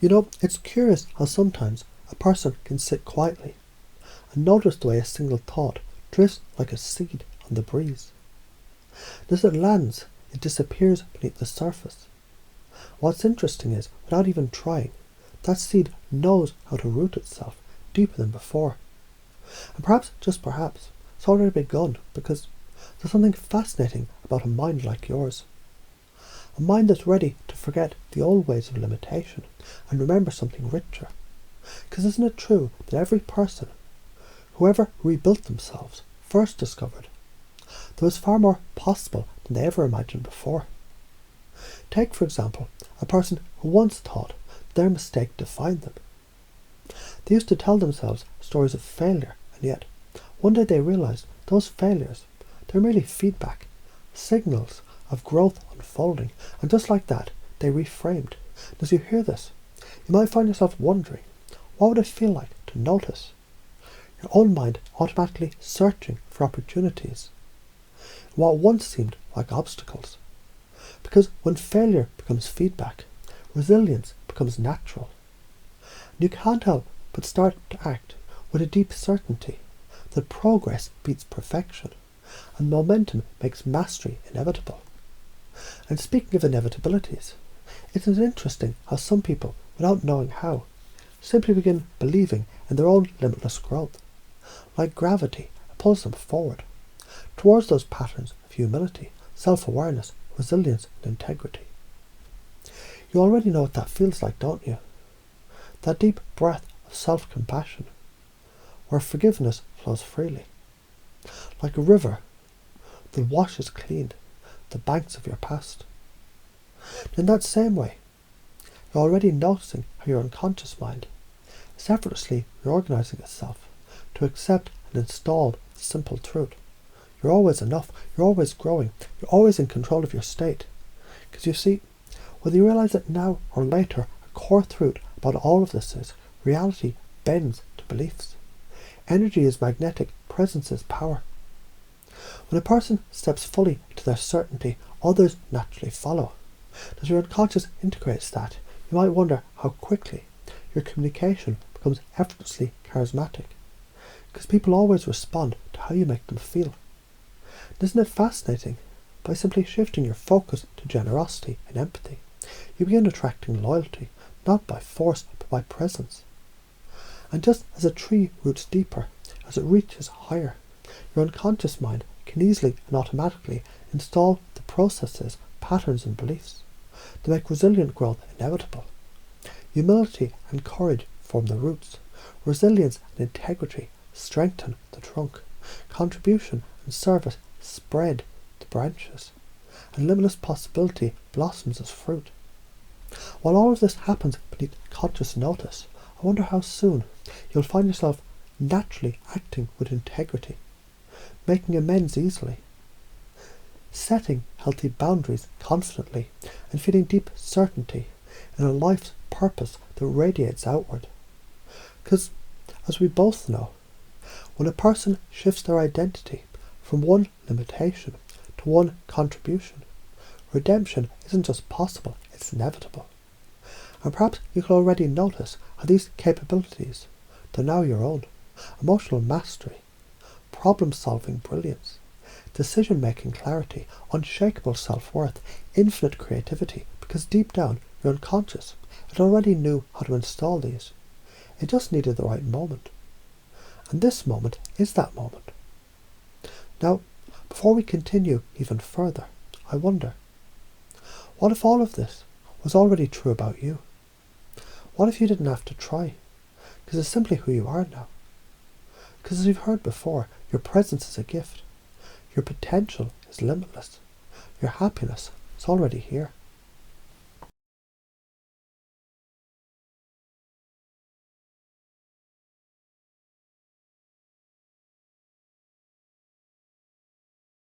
You know, it's curious how sometimes a person can sit quietly and notice the way a single thought drifts like a seed on the breeze. And as it lands, it disappears beneath the surface. What's interesting is, without even trying, that seed knows how to root itself deeper than before. And perhaps, just perhaps, it's already begun because there's something fascinating about a mind like yours. A mind that's ready to forget the old ways of limitation and remember something richer. Because isn't it true that every person, whoever rebuilt themselves, first discovered there was far more possible than they ever imagined before? Take, for example, a person who once thought their mistake defined them. They used to tell themselves stories of failure, and yet, one day they realized those failures, they're merely feedback, signals of growth unfolding, and just like that, they reframed. As you hear this, you might find yourself wondering, what would it feel like to notice your own mind automatically searching for opportunities in what once seemed like obstacles? Because when failure becomes feedback, resilience becomes natural. And you can't help but start to act with a deep certainty that progress beats perfection, and momentum makes mastery inevitable. And speaking of inevitabilities, isn't it interesting how some people, without knowing how, simply begin believing in their own limitless growth? Like gravity, it pulls them forward, towards those patterns of humility, self-awareness, resilience and integrity. You already know what that feels like, don't you? That deep breath of self-compassion, where forgiveness flows freely. Like a river that washes clean the banks of your past. In that same way, you're already noticing how your unconscious mind is effortlessly reorganizing itself to accept and install the simple truth. You're always enough, you're always growing, you're always in control of your state. Because you see, whether you realize it now or later, a core truth about all of this is reality bends to beliefs. Energy is magnetic, presence is power. When a person steps fully into their certainty, others naturally follow. As your unconscious integrates that, you might wonder how quickly your communication becomes effortlessly charismatic. Because people always respond to how you make them feel. Isn't it fascinating? By simply shifting your focus to generosity and empathy, you begin attracting loyalty, not by force, but by presence. And just as a tree roots deeper, as it reaches higher, your unconscious mind can easily and automatically install the processes, patterns and beliefs that make resilient growth inevitable. Humility and courage form the roots. Resilience and integrity strengthen the trunk. Contribution and service spread the branches. And limitless possibility blossoms as fruit. While all of this happens beneath conscious notice, I wonder how soon you'll find yourself naturally acting with integrity, making amends easily, setting healthy boundaries confidently, and feeling deep certainty in a life's purpose that radiates outward. Because, as we both know, when a person shifts their identity from one limitation to one contribution, redemption isn't just possible, it's inevitable. And perhaps you can already notice how these capabilities, they're now your own. Emotional mastery, problem-solving brilliance, decision-making clarity, unshakable self-worth, infinite creativity, because deep down, your unconscious, it already knew how to install these. It just needed the right moment. And this moment is that moment. Now, before we continue even further, I wonder, what if all of this was already true about you? What if you didn't have to try? Because it's simply who you are now. Because as you've heard before, your presence is a gift. Your potential is limitless. Your happiness is already here.